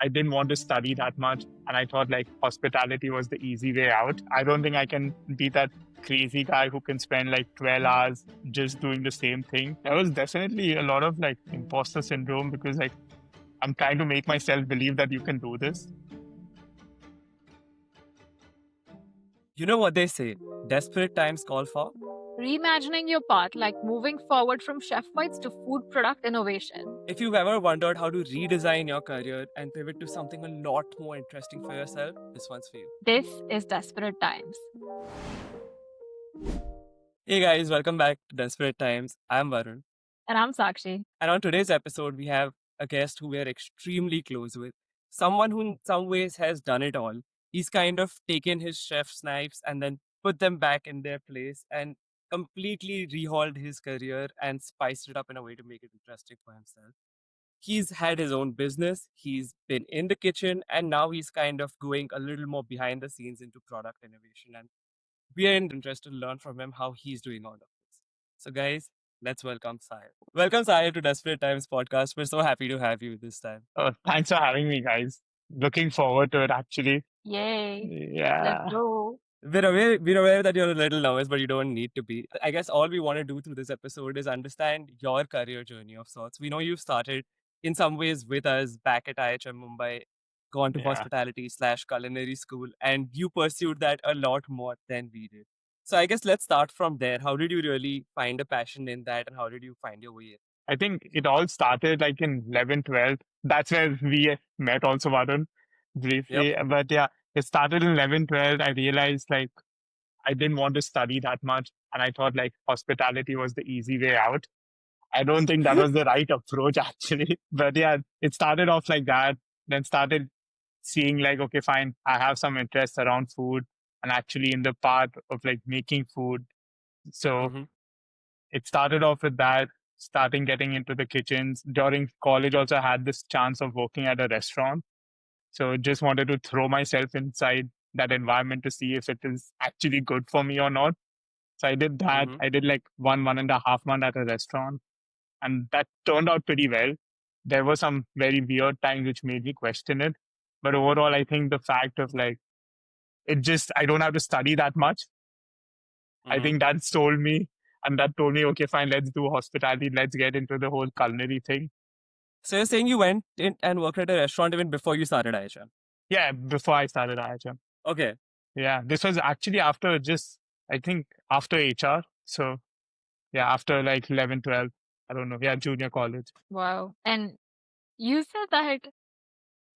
I didn't want to study that much. And I thought like hospitality was the easy way out. I don't think I can be that crazy guy who can spend like 12 hours just doing the same thing. There was definitely a lot of like imposter syndrome because like I'm trying to make myself believe that you can do this. You know what they say, desperate times call for reimagining your path, like moving forward from chef bites to food product innovation. If you've ever wondered how to redesign your career and pivot to something a lot more interesting for yourself, this one's for you. This is Desperate Times. Hey guys, welcome back to Desperate Times. I'm Varun. And I'm Sakshi. And on today's episode, we have a guest who we are extremely close with. Someone who in some ways has done it all. He's kind of taken his chef's knives and then put them back in their place and completely rehauled his career and spiced it up in a way to make it interesting for himself. He's had his own business, he's been in the kitchen, and now he's kind of going a little more behind the scenes into product innovation. And we are interested to learn from him how he's doing all of this. So, guys, let's welcome Sahil. Welcome, Sahil, to Desperate Times podcast. We're so happy to have you this time. Thanks for having me, guys. Looking forward to it actually. Yay. Yeah. Let's go. We're aware that you're a little nervous, but you don't need to be. I guess all we want to do through this episode is understand your career journey of sorts. We know you started in some ways with us back at IHM Mumbai, gone to Yeah. hospitality/culinary school, and you pursued that a lot more than we did. So I guess let's start from there. How did you really find a passion in that, and how did you find your way in? I think it all started like in 11, 12. That's where we met also, Varun, briefly. But yeah, it started in 11, 12. I realized like I didn't want to study that much. And I thought like hospitality was the easy way out. I don't think that was the right approach actually. But yeah, it started off like that. Then started seeing like, okay, fine, I have some interest around food and actually in the path of like making food. So Mhm. it started off with that, starting getting into the kitchens. During college, also I had this chance of working at a restaurant. So just wanted to throw myself inside that environment to see if it is actually good for me or not. So I did that. Mhm. I did like 1.5 months at a restaurant, and that turned out pretty well. There were some very weird times which made me question it. But overall, I think the fact of like, I don't have to study that much. I Mhm. think that's told me, and that told me, okay, fine, let's do hospitality. Let's get into the whole culinary thing. So you're saying you went in and worked at a restaurant even before you started IHM? Yeah, before I started IHM. Okay. Yeah, this was actually after I think after HR. So yeah, after like 11, 12, I don't know. Yeah, junior college. Wow. And you said that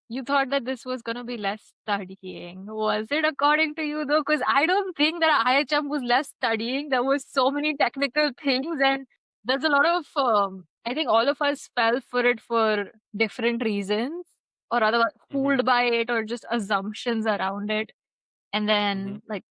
you thought that this was going to be less studying. Was it according to you though? Because I don't think that IHM was less studying. There was so many technical things, and there's a lot of, I think all of us fell for it for different reasons, or rather fooled by it, or just assumptions around it. And then, like,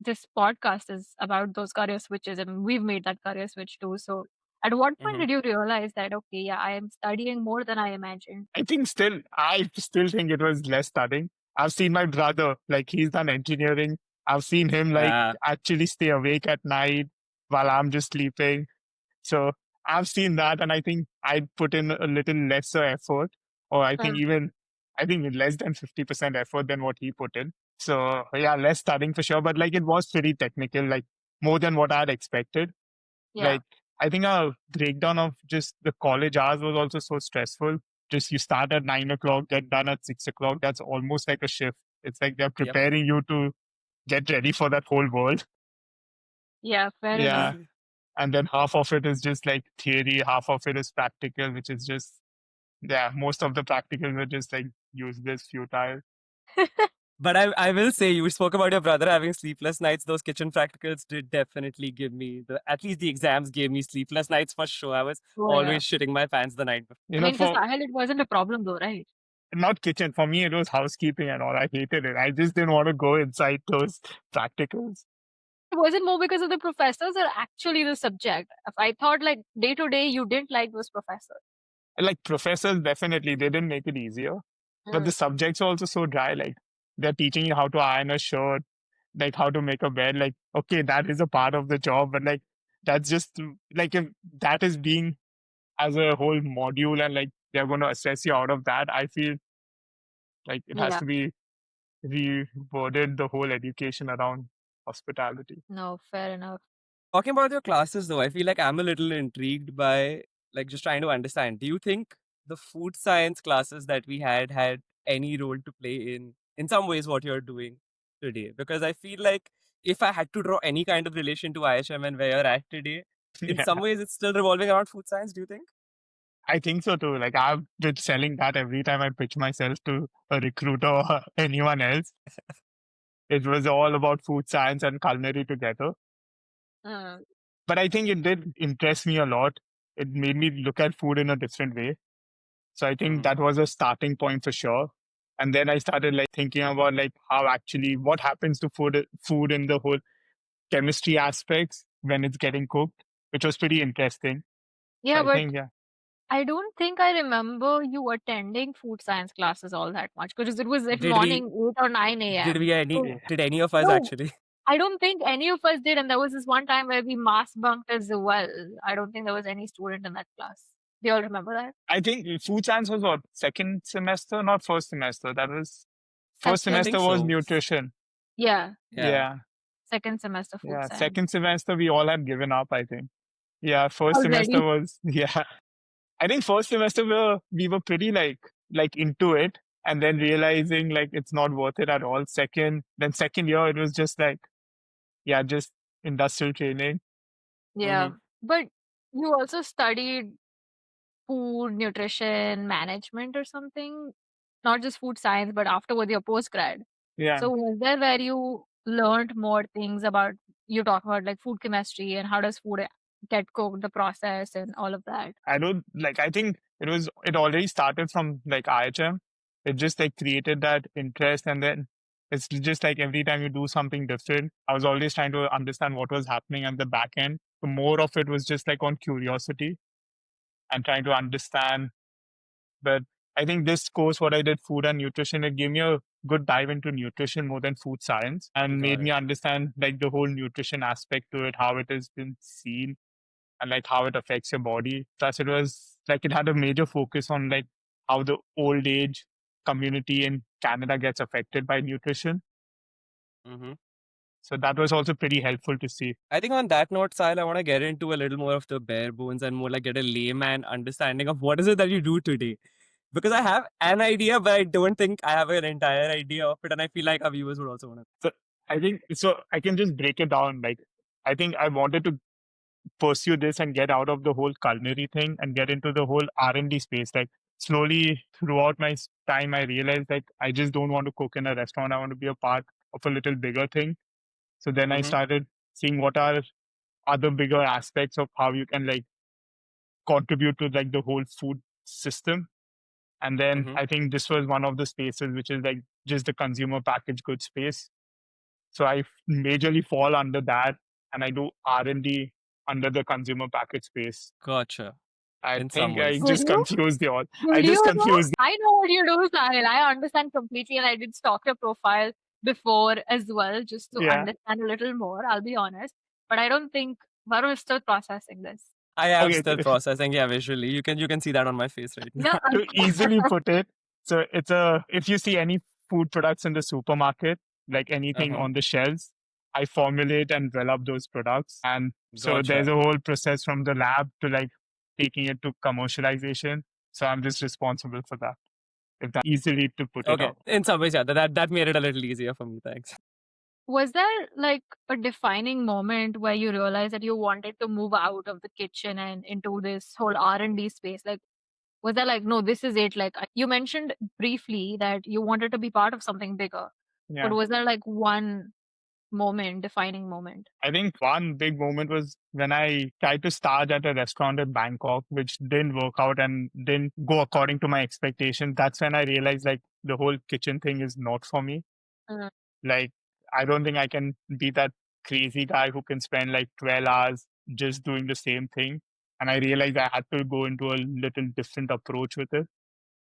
this podcast is about those career switches, and we've made that career switch too. So, at what point did you realize that, okay, yeah, I am studying more than I imagined? I still think it was less studying. I've seen my brother, like he's done engineering. I've seen him like Yeah. actually stay awake at night while I'm just sleeping. So I've seen that, and I think I put in a little lesser effort, or I think less than 50% effort than what he put in. So yeah, less studying for sure, but like it was pretty technical, like more than what I had expected. Yeah. Like I think our breakdown of just the college hours was also so stressful. Just you start at 9 o'clock, get done at 6 o'clock. That's almost like a shift. It's like they're preparing you to get ready for that whole world. Yeah, fair Yeah. enough. And then half of it is just like theory, half of it is practical, which is just, yeah, most of the practicals are just like useless, futile. But I will say, you spoke about your brother having sleepless nights. Those kitchen practicals did definitely give me at least the exams gave me sleepless nights for sure. I was Oh, yeah. always shitting my pants the night before. You I know, mean, for for Sahil, it wasn't a problem though, right? not kitchen, for me, it was housekeeping and all. I hated it. I just didn't want to go inside those practicals. Was it more because of the professors or actually the subject? If I thought like day to day, you didn't like those professors. Like professors, definitely, they didn't make it easier. But the subjects are also so dry. Like they're teaching you how to iron a shirt, like how to make a bed. Like, okay, that is a part of the job, but like that's just like if that is being as a whole module and like they're going to assess you out of that, I feel Like it has Yeah. to be reworded, the whole education around hospitality. No, fair enough. Talking about your classes though, I feel like I'm a little intrigued by like just trying to understand. Do you think the food science classes that we had any role to play in some ways what you're doing today? Because I feel like if I had to draw any kind of relation to IHM and where you're at today, in Yeah, some ways it's still revolving around food science, do you think? I think so too. Like I've been selling that every time I pitch myself to a recruiter or anyone else. It was all about food science and culinary together. Uh, But I think it did impress me a lot. It made me look at food in a different way. So I think Mm-hmm. that was a starting point for sure. And then I started like thinking about like how actually what happens to food in the whole chemistry aspects when it's getting cooked, which was pretty interesting. So yeah, I but think yeah. I don't think I remember you attending food science classes all that much because it was at Did we morning 8 or 9 did a.m. we any So, Yeah. did any of us no, actually? I don't think any of us did. And there was this one time where we mass bunked as well. I don't think there was any student in that class. Do you all remember that? I think food science was what, second semester, not first semester. That was first I Second, semester think was so. nutrition. yeah, Yeah. Yeah. second semester food Yeah. science. Second semester we all had given up, I think. Yeah, first semester Already. was yeah. I think first semester we were pretty like into it and then realizing like it's not worth it at all. Second year it was just like yeah, just industrial training. Yeah. Mm-hmm. But you also studied food, nutrition, management or something? Not just food science, but afterward your postgrad. Yeah. So was there where you learned more things about you talk about like food chemistry and how does food get cooked, the process and all of that? I don't like I think it already started from like IHM. It just like created that interest and then it's just like every time you do something different, I was always trying to understand what was happening at the back end. So more of it was just like on curiosity and trying to understand. But I think this course, what I did, food and nutrition, it gave me a good dive into nutrition more than food science and Got made me it. understand like the whole nutrition aspect to it, how it has been seen and like how it affects your body. Plus, it was like it had a major focus on like how the old age community in Canada gets affected by nutrition. Mm-hmm. So that was also pretty helpful to see. I think on that note, Sahil, I want to get into a little more of the bare bones and more like get a layman understanding of what is it that you do today. Because I have an idea, but I don't think I have an entire idea of it. And I feel like our viewers would also want to. So I think so. I can just break it down. Like I think I wanted to pursue this and get out of the whole culinary thing and get into the whole R&D space. Like slowly throughout my time, I realized like I just don't want to cook in a restaurant. I want to be a part of a little bigger thing. So then I Mm-hmm. started seeing what are other bigger aspects of how you can like contribute to like the whole food system. And then Mm-hmm. I think this was one of the spaces which is like just the consumer packaged goods space. So I majorly fall under that and I do R&D under the consumer package space. Gotcha. I In some think I ways. Would just you? confused you all. I Would just you know? confused. I know what you do, Sahil. I understand completely and I did stalk your profile before as well, just to Yeah. understand a little more, I'll be honest. But I don't think Varun is still processing this. I am Okay. still processing, yeah, visually. You can see that on my face right No, now. To easily put it, so it's a if you see any food products in the supermarket, like anything Uh-huh. on the shelves, I formulate and develop those products. And so there's Gotcha. a whole process from the lab to like taking it to commercialization. So I'm just responsible for that. If that easily to put it Okay. out. In some ways, yeah, that made it a little easier for me. Thanks. was there like a defining moment where you realized that you wanted to move out of the kitchen and into this whole R&D space? Like, was there like, no, this is it? Like, you mentioned briefly that you wanted to be part of something bigger, but Yeah. was there like one moment, defining moment? I think one big moment was when I tried to start at a restaurant in Bangkok, which didn't work out and didn't go according to my expectations. That's when I realized like the whole kitchen thing is not for me. Mm. Like, I don't think I can be that crazy guy who can spend like 12 hours just doing the same thing. And I realized I had to go into a little different approach with it.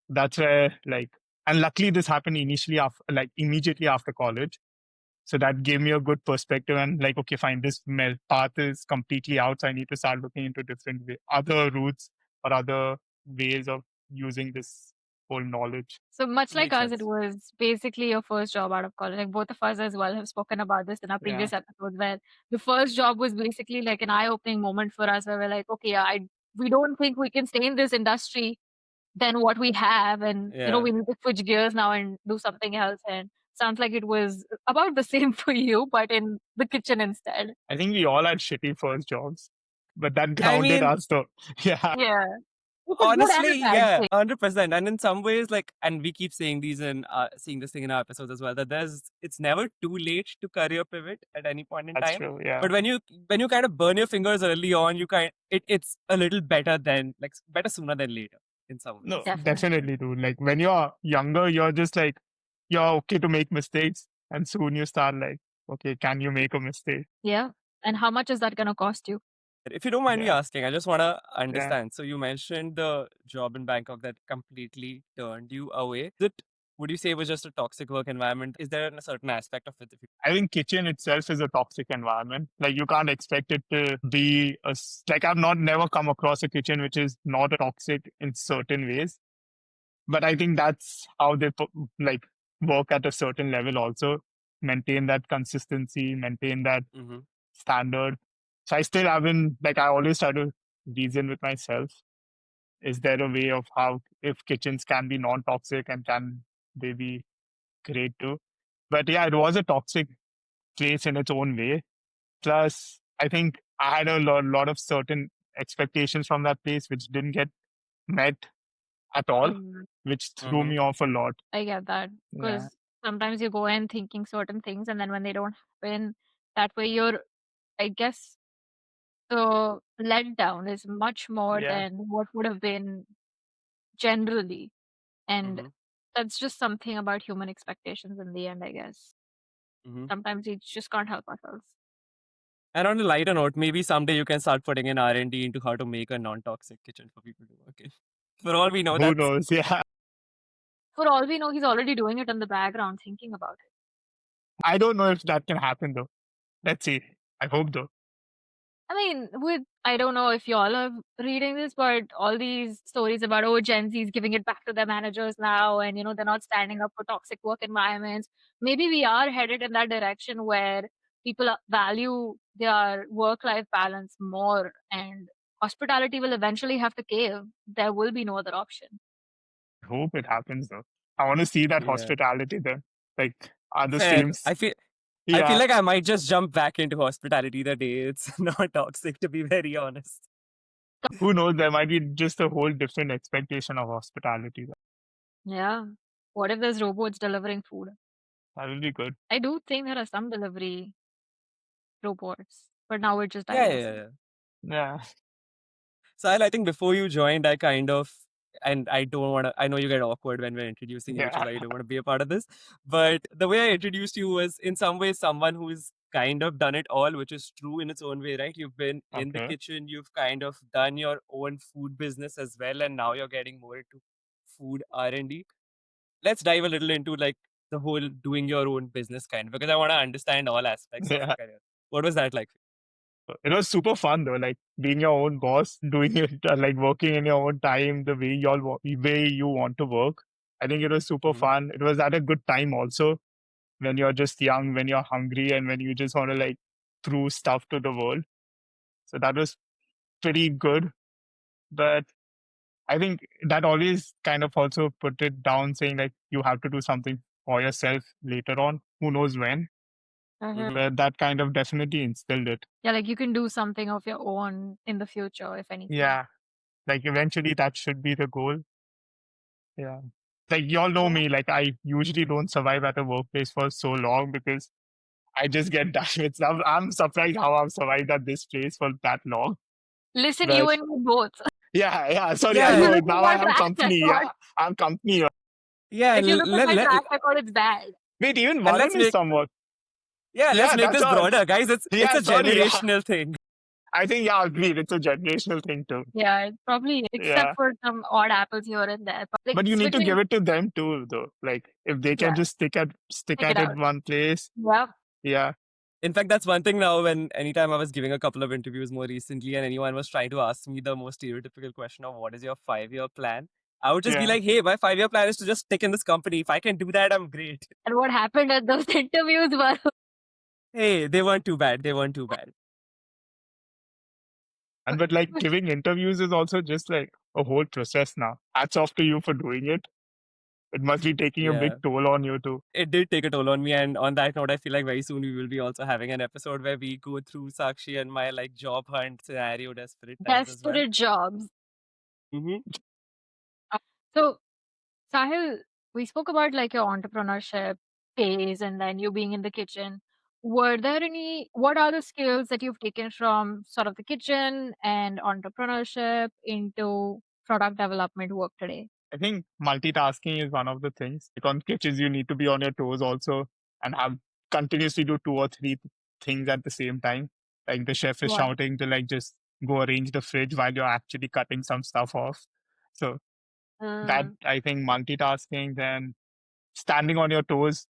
That's where like, and luckily this happened initially after, like immediately after college. So that gave me a good perspective and like, okay, fine, this path is completely out. So I need to start looking into different other routes or other ways of using this. whole knowledge. So much like Makes us, it sense. was basically your first job out of college. Like both of us as well have spoken about this in our Yeah, previous episodes, where the first job was basically like an eye-opening moment for us, where we're like, okay, we don't think we can stay in this industry than what we have, and Yeah. we need to switch gears now and do something else. And sounds like it was about the same for you, but in the kitchen instead. I think we all had shitty first jobs, but that I grounded mean, us though. Yeah, Yeah. It's a good and honestly, a bad yeah, thing. 100%. And in some ways, like, and we keep saying these in seeing this thing in our episodes as well, that it's never too late to career pivot at any point in that's time. true. Yeah, But when you kind of burn your fingers early on, it's a little better than, like, better sooner than later in some no, ways. Definitely. definitely, dude. Like when you're younger, you're just like you're okay to make mistakes, and soon you start like, okay, can you make a mistake? Yeah. And how much is that going to cost you? If you don't mind me Yeah, asking, I just want to yeah. understand. So you mentioned the job in Bangkok that completely turned you away. Would you say it was just a toxic work environment? Is there a certain aspect of it? I think kitchen itself is a toxic environment. Like you can't expect it to be like I've not never come across a kitchen which is not toxic in certain ways. But I think that's how they like work at a certain level also, maintain that consistency, maintain that Mm-hmm. standard. So I still haven't like I always try to reason with myself. Is there a way of how if kitchens can be non-toxic and can they be great too? But yeah, it was a toxic place in its own way. Plus, I think I had a lot of certain expectations from that place which didn't get met at all, Mm, which threw Mm-hmm. me off a lot. I get that. Yeah, Because sometimes you go in thinking certain things, and then when they don't happen that way, I guess, the letdown is much more yeah. than what would have been generally. And Mm-hmm. that's just something about human expectations in the end, I guess. Mm-hmm. Sometimes we just can't help ourselves. And on a lighter note, maybe someday you can start putting in R&D into how to make a non-toxic kitchen for people to work in. For all we know, Who that's knows? Yeah, For all we know, he's already doing it in the background, thinking about it. I don't know if that can happen though. Let's see. I hope though. I mean, I don't know if y'all are reading this, but all these stories about, oh, Gen Z is giving it back to their managers now, and they're not standing up for toxic work environments. Maybe we are headed in that direction where people value their work-life balance more, and hospitality will eventually have to cave. There will be no other option. I hope it happens though. I want to see that yeah. hospitality there. Like are the Fair. same. I feel Yeah. like I might just jump back into hospitality the day it's not toxic, to be very honest. Who knows? There might be just a whole different expectation of hospitality. Yeah. What if there's robots delivering food? That will be good. I do think there are some delivery robots, but now we're just Yeah, yeah, digressing. yeah. Yeah. Sahil, I think before you joined, and I don't want to, I know you get awkward when we're introducing you, which is Yeah. why you don't want to be a part of this. But the way I introduced you was in some ways someone who's kind of done it all, which is true in its own way, right? You've been in the Okay. kitchen, you've kind of done your own food business as well, and now you're getting more into food R&D. Let's dive a little into like the whole doing your own business kind of, because I want to understand all aspects of Yeah. your career. What was that like? It was super fun though, like being your own boss, doing it, like working in your own time, the way way you want to work. I think it was super Mm-hmm. fun. It was at a good time also when you're just young, when you're hungry, and when you just want to like throw stuff to the world. So that was pretty good. But I think that always kind of also put it down, saying like you have to do something for yourself later on. Who knows when? Mhm. Mm-hmm. But that kind of definitely instilled it. Yeah, like you can do something of your own in the future, if anything. Yeah. Like eventually that should be the goal. Yeah. Like y'all know Yeah. me, like I usually don't survive at a workplace for so long because I just get done with stuff. I'm surprised how I've survived at this place for that long. Listen, you But and me both. yeah. Sorry, I If you Yeah, know look now at I our have track company. record, Yeah. I'm company. yeah, if and you look at let, my let, track record, it's bad. Wait, even and Varun is somewhat. let's Yeah, make that's this all. broader, guys. It's Yeah, a sorry. Yeah. generational thing. I think, yeah, agreed. It's a generational thing too. Yeah, it probably, except Yeah. for some odd apples here and there. But like But you need to switching, give it to them too, though. Like if they yeah, can just stick stick it at it out. one place. Yeah. Yeah. In fact, that's one thing now. When anytime I was giving a couple of interviews more recently, and anyone was trying to ask me the most stereotypical question of what is your 5-year plan, I would just be Yeah. like, hey, my 5-year plan is to just stick in this company. If I can do that, I'm great. And what happened at those interviews were Hey, they weren't too bad. They weren't too bad. And but like giving interviews is also just like a whole process now. Hats off to you for doing it. It must be taking a big Yeah. toll on you too. It did take a toll on me. And on that note, I feel like very soon we will be also having an episode where we go through Sakshi and my like job hunt scenario desperate times as well. desperate jobs. Mm-hmm. So, Sahil, we spoke about like your entrepreneurship phase and then you being in the kitchen. What are the skills that you've taken from sort of the kitchen and entrepreneurship into product development work today? I think multitasking is one of the things. Like on kitchens, you need to be on your toes also and have continuously do two or three things at the same time. Like the chef is What? shouting to like just go arrange the fridge while you're actually cutting some stuff off. So that I think multitasking, then standing on your toes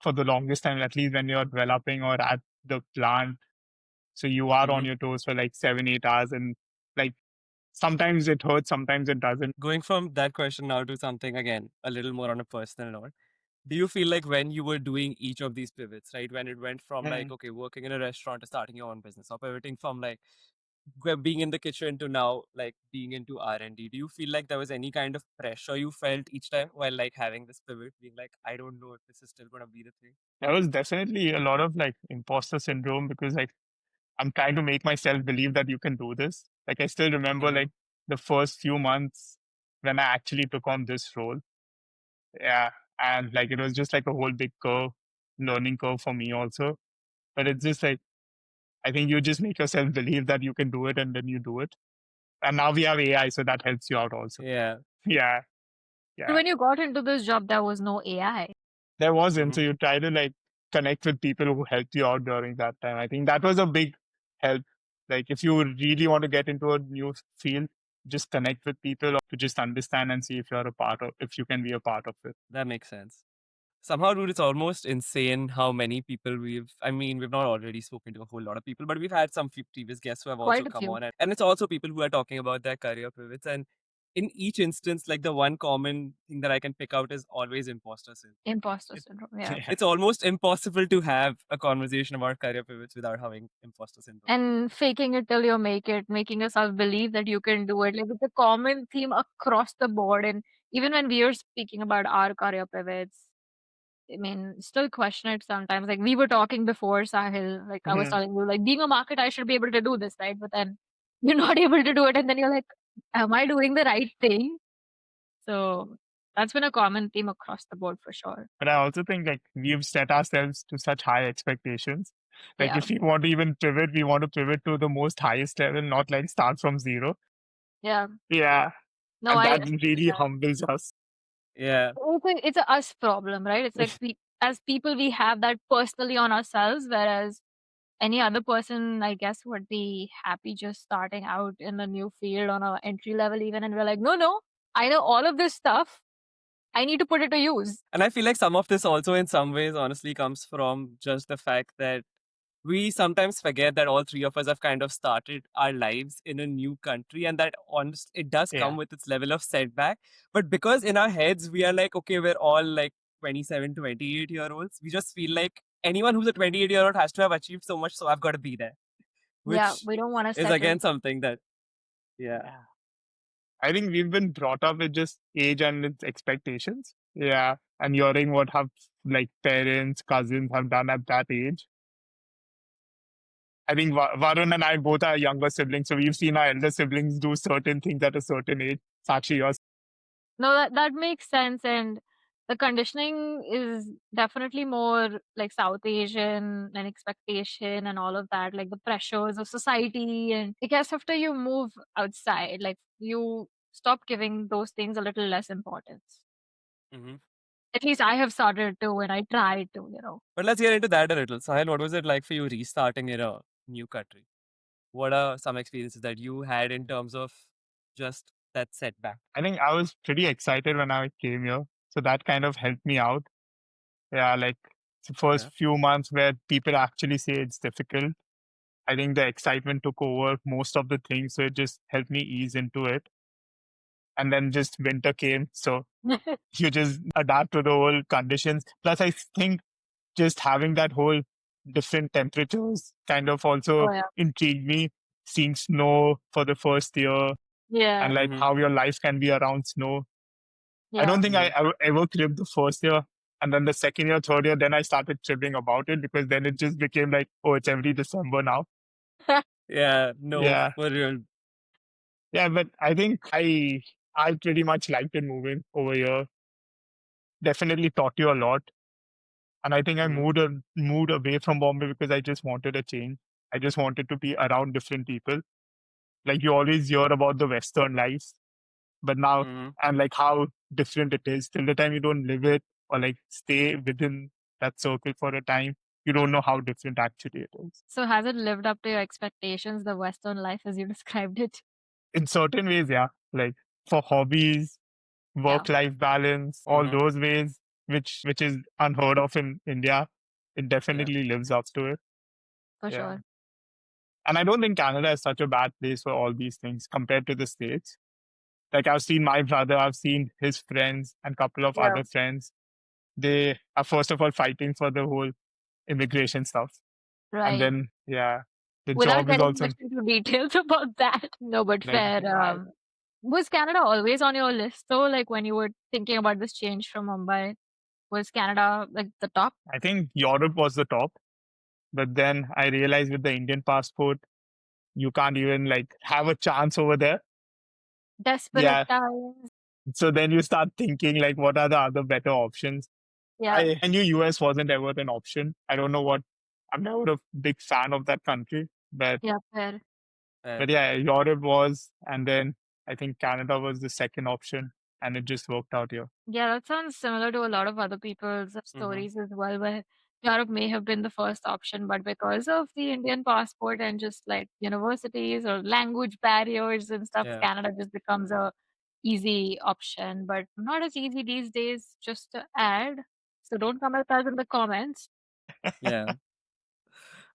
for the longest time, at least when you're developing or at the plant. So you are on Mm-hmm. your toes for like 7, 8 hours and like sometimes it hurts, sometimes it doesn't. Going from that question now to something again, a little more on a personal note. Do you feel like when you were doing each of these pivots, right? When it went from like, okay, working in a restaurant to starting your own business or pivoting from like being in the kitchen to now like being into R&D, do you feel like there was any kind of pressure you felt each time while like having this pivot, being like, I don't know if this is still going to be the thing? There was definitely a lot of like imposter syndrome because like I'm trying to make myself believe that you can do this. Like I still remember Mm-hmm. like the first few months when I actually took on this role. Yeah. And like it was just like a whole big curve, learning curve for me also. But it's just like I think you just make yourself believe that you can do it and then you do it. And now we have AI, so that helps you out also. Yeah. Yeah. So Yeah. when you got into this job, there was no AI. There wasn't. Mm-hmm. So you try to like connect with people who helped you out during that time. I think that was a big help. Like if you really want to get into a new field, just connect with people or to just understand and see if you're a part of if you can be a part of it. That makes sense. Somehow, dude, it's almost insane how many people we've not already spoken to a whole lot of people, but we've had some few previous guests who have also Quite a come few. on. And it's also people who are talking about their career pivots. And in each instance, like the one common thing that I can pick out is always imposter syndrome. Imposter syndrome. Yeah. It's almost impossible to have a conversation about career pivots without having imposter syndrome. And faking it till you make it, making yourself believe that you can do it. Like it's a common theme across the board. And even when we are speaking about our career pivots, I mean, still question it sometimes. Like we were talking before, Sahil, like I was telling you, like being a market, I should be able to do this, right? But then you're not able to do it. And then you're like, am I doing the right thing? So that's been a common theme across the board for sure. But I also think like we've set ourselves to such high expectations. Like Yeah. if we want to even pivot, we want to pivot to the most highest level, not like start from zero. Yeah. Yeah. No, And I that really humbles us. Yeah. it's a us problem, right? It's like as people we have that personally on ourselves, whereas any other person, I guess, would be happy just starting out in a new field on a entry level even, and we're like, no, I know all of this stuff. I need to put it to use. And I feel like some of this also, in some ways, honestly, comes from just the fact that we sometimes forget that all three of us have kind of started our lives in a new country, and that honest it does come Yeah. with its level of setback. But because in our heads we are like, okay, we're all like 27, 28-year-olds, we just feel like anyone who's a 28-year-old has to have achieved so much, so I've got to be there. Yeah, Which we don't want to is settle. again something that, yeah. Yeah. I think we've been brought up with just age and its expectations. Yeah. And hearing what have like parents, cousins have done at that age. I think Varun and I both are younger siblings, so we've seen our elder siblings do certain things at a certain age. Sakshi, yours. No, that makes sense, and the conditioning is definitely more like South Asian and expectation and all of that, like the pressures of society. And I guess after you move outside, like you stop giving those things a little less importance. Mhm. At least I have started to, and I tried to, But let's get into that a little. Sahil, what was it like for you restarting in a new country? What are some experiences that you had in terms of just that setback? I think I was pretty excited when I came here. So that kind of helped me out. Yeah, like the Yeah. first few months where people actually say it's difficult. I think the excitement took over most of the things. So it just helped me ease into it. and then just winter came. So you just adapt to the whole conditions. Plus, I think just having that whole different temperatures kind of also Oh yeah. intrigued me. Seeing snow for the first year Yeah. and like Mm-hmm. how your life can be around snow. I Yeah. don't think I Mm-hmm. ever cribbed the first year. And then the second year, third year, then I started cribbing about it because then it just became like, oh, it's every December now. Yeah, no, Yeah. for real. Yeah. But I think I pretty much liked it moving over here. Definitely taught you a lot. And I think I Mm-hmm. moved away from Bombay because I just wanted a change. I just wanted to be around different people. Like you always hear about the Western life, but now Mm-hmm. and like how different it is. Till the time you don't live it or like stay within that circle for a time, you don't know how different actually it is. So has it lived up to your expectations, the Western life as you described it? In certain ways, yeah. Like for hobbies, Yeah, work-life balance, all Mm-hmm. those ways, which is unheard of in India, it Yeah. definitely lives up to it. for Yeah. sure. And I don't think Canada is such a bad place for all these things compared to the States. Like I've seen my brother, I've seen his friends and couple of Yeah. other friends. They are first of all fighting for the whole immigration stuff. And Right. then yeah, the Without job is getting also much into details about that. No, but like fair. Was Canada always on your list though? Like when you were thinking about this change from Mumbai, was Canada like the top? I think Europe was the top. But then I realized with the Indian passport, you can't even like have a chance over there. Desperate Yeah. times. So then you start thinking like what are the other better options? Yeah. I knew US wasn't ever an option. I don't know what I'm never a big fan of that country. Yeah, fair. But yeah, Europe was and then I think Canada was the second option and it just worked out here. Yeah, that sounds similar to a lot of other people's Mm-hmm. stories as well, where Europe may have been the first option, but because of the Indian passport and just like universities or language barriers and stuff, Yeah. Canada just becomes a easy option, but not as easy these days, just to add. So don't come at us in the comments. Yeah.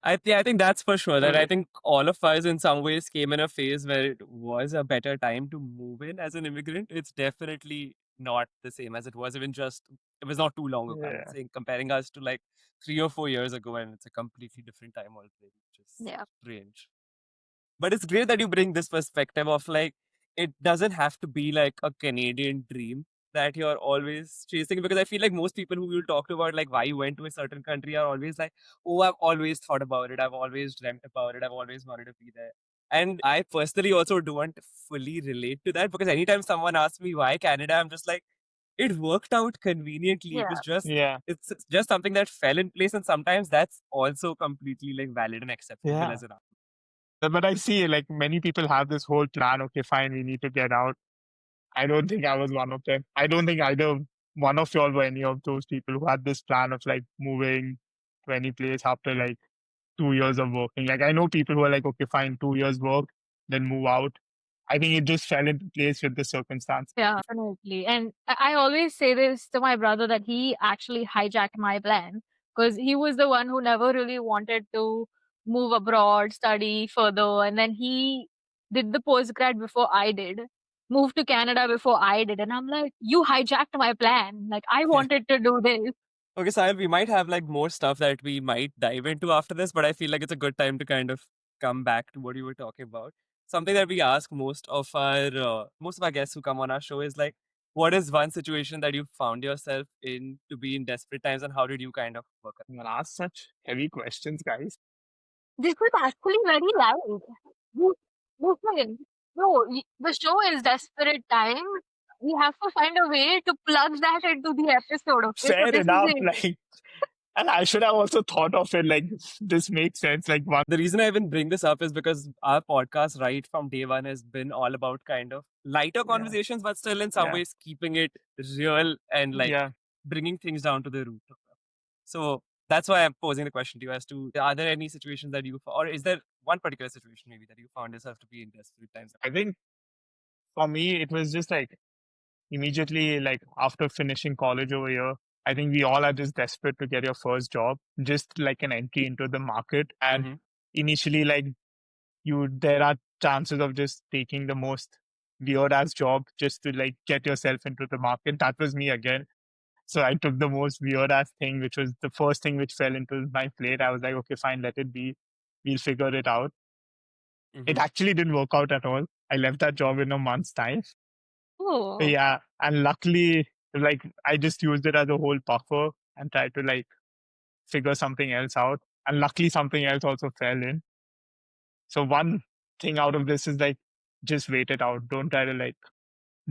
I think that's for sure. That I think all of us in some ways came in a phase where it was a better time to move in as an immigrant. It's definitely not the same as it was even just it was not too long ago. I'm Yeah. saying comparing us to like 3 or 4 years ago, and it's a completely different time already, which is Yeah. strange. But it's great that you bring this perspective of like it doesn't have to be like a Canadian dream that you're always chasing, because I feel like most people who you talk to about like why you went to a certain country are always like, oh, I've always thought about it, I've always dreamt about it, I've always wanted to be there. And I personally also don't fully relate to that, because anytime someone asks me why Canada, I'm just like, it worked out conveniently. It was Yeah. just Yeah. it's just something that fell in place, and sometimes that's also completely like valid and acceptable Yeah. as an But I see like many people have this whole plan, okay, fine, we need to get out. I don't think I was one of them. I don't think either one of y'all were any of those people who had this plan of like moving to any place after like 2 years of working. Like I know people who are like, okay, fine, 2 years work, then move out. I think it just fell into place with the circumstance. Yeah, definitely. And I always say this to my brother that he actually hijacked my plan because he was the one who never really wanted to move abroad, study further. And then he did the postgrad before I did, moved to Canada before I did. And I'm like, you hijacked my plan. Like, I wanted to do this. Okay, Sahil, we might have like more stuff that we might dive into after this, but I feel like it's a good time to kind of come back to what you were talking about. Something that we ask most of our guests who come on our show is like, what is one situation that you found yourself in to be in desperate times, and how did you kind of work I'm gonna ask such heavy questions, guys. This was actually very light. You- Listen, no, the show is Desperate Times. We have to find a way to plug that into the episode, okay? So Fair this is enough. it. Like, and I should have also thought of it. Like, this makes sense. Like, one. The reason I even bring this up is because our podcast, right from day one, has been all about kind of lighter Yeah. conversations, but still in some Yeah. ways keeping it real and like Yeah. bringing things down to the root. So that's why I'm posing the question to you as to are there any situations that you, or is there one particular situation maybe that you found yourself to be in desperate times? I think for me, it was just like immediately, like after finishing college over here, I think we all are just desperate to get your first job, just like an entry into the market. And Mm-hmm. initially, like there are chances of just taking the most weird ass job just to like get yourself into the market. That was me again. So I took the most weird ass thing, which was the first thing which fell into my plate. I was like, okay, fine, let it be. We'll figure it out. It Mm-hmm. actually didn't work out at all. I left that job in a month's time. Oh, Yeah. And luckily, like I just used it as a whole buffer and tried to like figure something else out. And luckily something else also fell in. So one thing out of this is like just wait it out. Don't try to like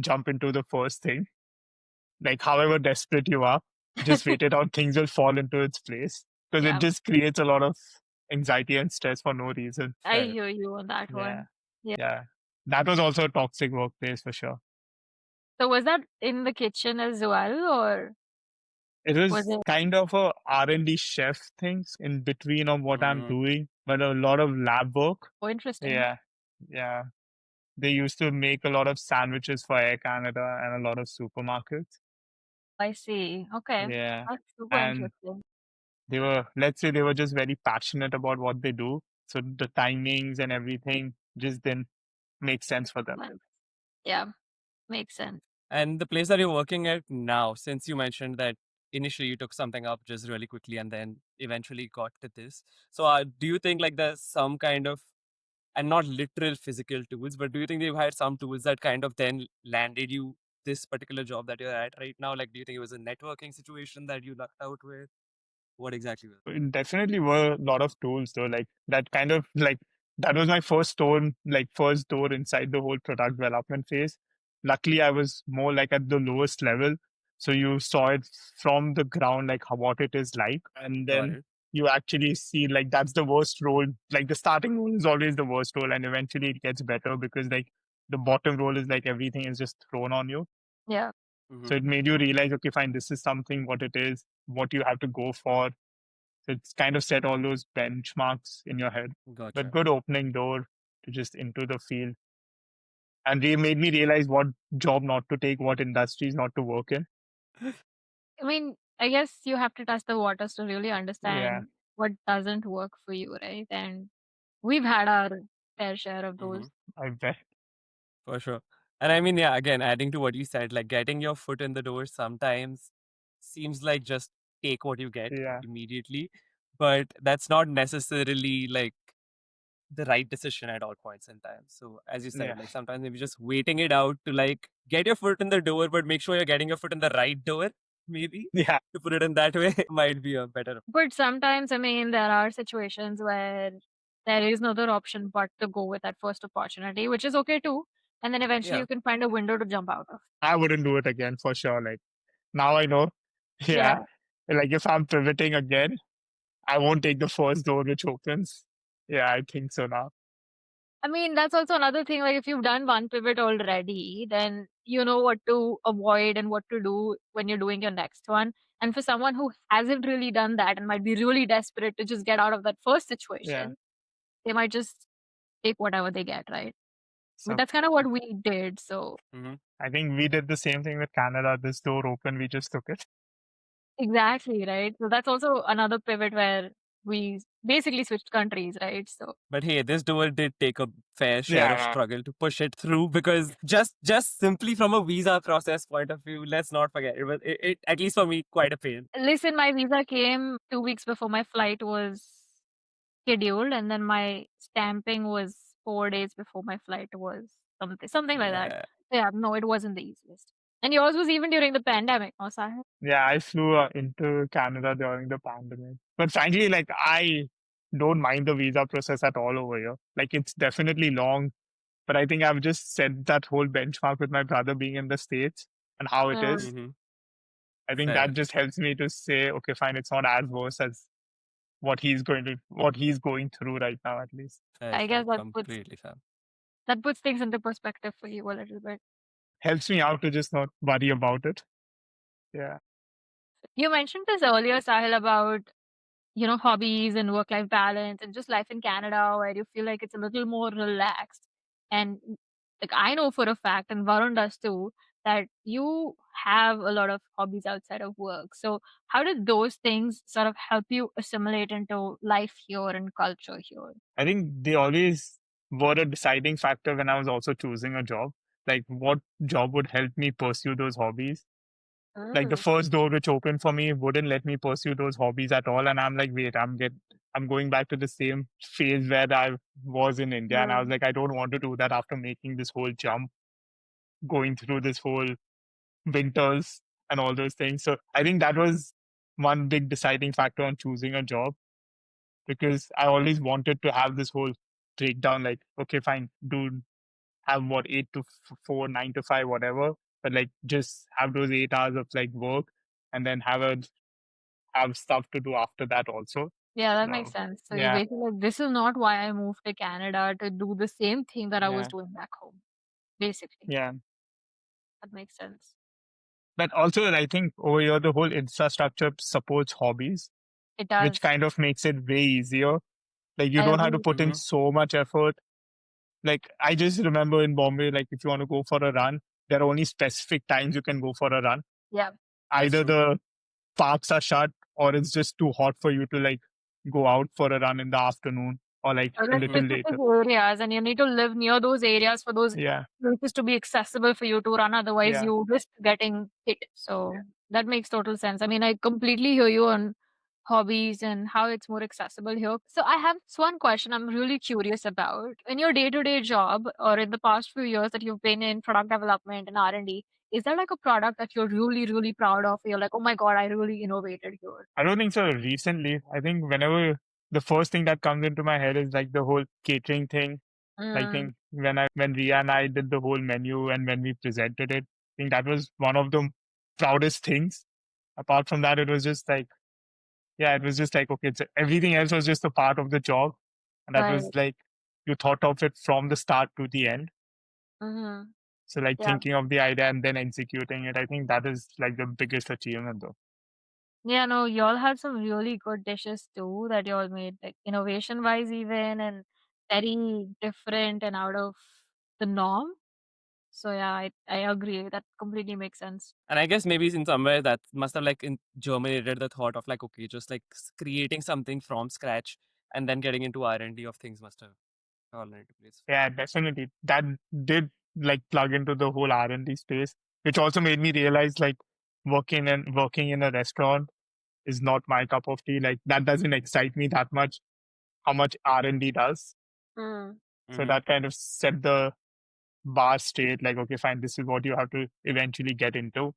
jump into the first thing. Like however desperate you are, just wait it out. Things will fall into its place because it yeah. just creates a lot of anxiety and stress for no reason. I Fair. hear you on that Yeah. one. Yeah. Yeah. That was also a toxic workplace for sure. So was that in the kitchen as well, or It was was it kind of a R&D chef things in between of what I'm Mm, doing, but a lot of lab work. so interesting? Yeah. Yeah. They used to make a lot of sandwiches for Air Canada and a lot of supermarkets. I see. Okay. Yeah. That's super And interesting. they were, let's say, they were just very passionate about what they do. So the timings and everything just didn't make sense for them. Well, yeah, makes sense. and the place that you're working at now, since you mentioned that initially you took something up just really quickly and then eventually got to this. So, do you think like there's some kind of, and not literal physical tools, but do you think they've had some tools that kind of then landed you this particular job that you're at right now? Like, do you think it was a networking situation that you lucked out with? What exactly was It definitely were a lot of tools though, like that kind of like that was my first door, like first door inside the whole product development phase. Luckily, I was more like at the lowest level, so you saw it from the ground, like how, what it is like, and Got then it? you actually see like that's the worst role. Like the starting role is always the worst role, and eventually it gets better because like the bottom role is like everything is just thrown on you. Yeah. Mm-hmm. So it made you realize, okay, fine, this is something what it is, what you have to go for. So it's kind of set all those benchmarks in your head. But Gotcha. good opening door to just into the field. And they made me realize what job not to take, what industries not to work in. I mean, I guess you have to test the waters to really Yeah, understand what doesn't work for you, right? And we've had our fair share of Mm-hmm. those. I bet. For sure. And I mean, yeah, again, adding to what you said, like getting your foot in the door sometimes seems like just take what you get Yeah, immediately, but that's not necessarily like the right decision at all points in time. So, as you said, yeah, like sometimes maybe just waiting it out to like get your foot in the door, but make sure you're getting your foot in the right door, maybe yeah, to put it in that way, might be a better. But sometimes, I mean, there are situations where there is no other option but to go with that first opportunity, which is okay too. And then eventually Yeah. you can find a window to jump out of. I wouldn't do it again for sure. Like now I know. Yeah. Yeah. Like if I'm pivoting again, I won't take the first door which opens. Yeah, I think so now. I mean, that's also another thing. Like, if you've done one pivot already, then you know what to avoid and what to do when you're doing your next one. And for someone who hasn't really done that and might be really desperate to just get out of that first Yeah. situation, they might just take whatever they get, right? But So that's kind of what we did. So, Mm-hmm. I think we did the same thing with Canada. This door open, we just took it. exactly, right? So, that's also another pivot where we basically switched countries, right? So, But hey, this door did take a fair share of Yeah. struggle to push it through because just simply from a visa process point of view, let's not forget it at least for me quite a pain. listen, my visa came 2 weeks before my flight was scheduled, and then my stamping was 4 days before my flight was something like that. Yeah. Yeah, no, it wasn't the easiest. And yours was even during the pandemic, no, Sahil? Yeah, I flew into Canada during the pandemic. But frankly, like I don't mind the visa process at all over here. Like it's definitely long, but I think I've just set that whole benchmark with my brother being in the States and how it Uh, is. Mm-hmm. I think that Fair, just helps me to say, okay, fine, it's not as worse as what he's going through right now, at least. fair, I fair, guess completely fair. that puts things into perspective for you a little bit. Helps me out to just not worry about it. Yeah. You mentioned this earlier, Sahil, about hobbies and work-life balance and just life in Canada where you feel like it's a little more relaxed. And like I know for a fact, and Varun does too, that you have a lot of hobbies outside of work. So how did those things sort of help you assimilate into life here and culture here? I think they always were a deciding factor when I was also choosing a job. like what job would help me pursue those hobbies. Like the Mm. first door which opened for me wouldn't let me pursue those hobbies at all. And I'm like, wait, I'm going back to the same phase where I was in India. And I was Mm. like, I don't want to do that after making this whole jump, going through this whole winters and all those things. So I think that was one big deciding factor on choosing a job, because I always wanted to have this whole breakdown, like, okay, fine, do have what 8 to 4, 9 to 5, whatever, but like just have those 8 hours of like work, and then have stuff to do after that also. Yeah, that makes No, sense. So you yeah, basically like, this is not why I moved to Canada to do the same thing that I was yeah, doing back home. Basically, yeah. that makes sense. But also, I think over here the whole infrastructure supports hobbies, It which does. kind of makes it way easier. Like you I don't have to agree. put in so much effort. Like I just remember in Bombay, like if you want to go for a run, there are only specific times you can go for a run. Yeah. That's Either true. the parks are shut, or it's just too hot for you to like go out for a run in the afternoon, or like Or a there's little specific later. areas, and you need to live near those areas for those Yeah, places to be accessible for you to run. Otherwise, yeah. you risk getting hit. So that makes total sense. I mean, I completely hear you on hobbies and how it's more accessible here. So I have this one question I'm really curious about. In your day-to-day job, or in the past few years that you've been in product development and R&D, is there like a product that you're really, really proud of? You're like, oh my God, I really innovated here. I don't think so. Recently, I think whenever the first thing that comes into my head is like the whole catering thing. I Mm, think when Ria and I did the whole menu and when we presented it, I think that was one of the proudest things. Apart from that, it was just like, yeah, it was just like, okay, everything else was just a part of the job. And that right. was like, you thought of it from the start to the end. Mm-hmm. So like Yeah. thinking of the idea and then executing it, I think that is like the biggest achievement though. Yeah, no, y'all had some really good dishes too that y'all made, like innovation wise, even, and very different and out of the norm. So yeah, I agree. That completely makes sense. And I guess maybe in somewhere that must have like germinated the thought of like, okay, just like creating something from scratch and then getting into R&D of things must have fallen into place. Yeah, definitely. That did like plug into the whole R&D space, which also made me realize like working in a restaurant is not my cup of tea. Like that doesn't excite me that much, how much R&D does. Mm. So Mm-hmm. that kind of set the bar straight, like, okay, fine, this is what you have to eventually get into,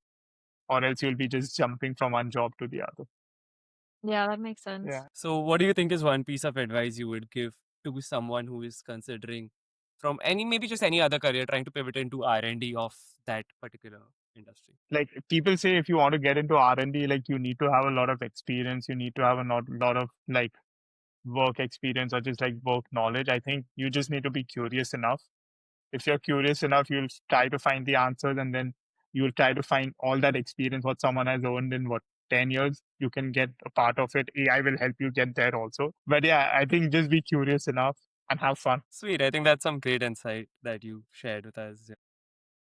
or else you'll be just jumping from one job to the other. Yeah, that makes sense. Yeah. So what do you think is one piece of advice you would give to someone who is considering from any, maybe just any other career trying to pivot into R&D of that particular industry? Like people say if you want to get into R&D, like you need to have a lot of experience, you need to have a lot of like work experience or just like work knowledge. I think you just need to be curious enough. If you're curious enough, you'll try to find the answers, and then you'll try to find all that experience what someone has earned in what 10 years. You can get a part of it. AI will help you get there also. But yeah, I think just be curious enough and have fun. Sweet. I think that's some great insight that you shared with us.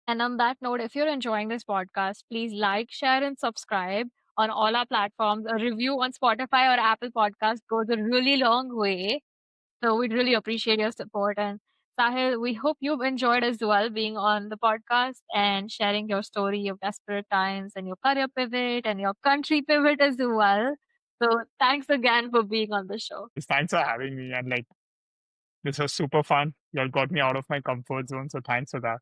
And on that note, if you're enjoying this podcast, please like, share, and subscribe on all our platforms. A review on Spotify or Apple Podcast goes a really long way. So we'd really appreciate your support. And Sahil, we hope you've enjoyed as well being on the podcast and sharing your story of desperate times and your career pivot and your country pivot as well. So thanks again for being on the show. Thanks for having me. And like, this was super fun. You all got me out of my comfort zone. So thanks for that.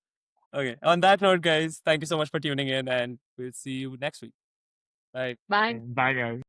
Okay. On that note, guys, thank you so much for tuning in and we'll see you next week. Bye. Bye. Okay, bye, guys.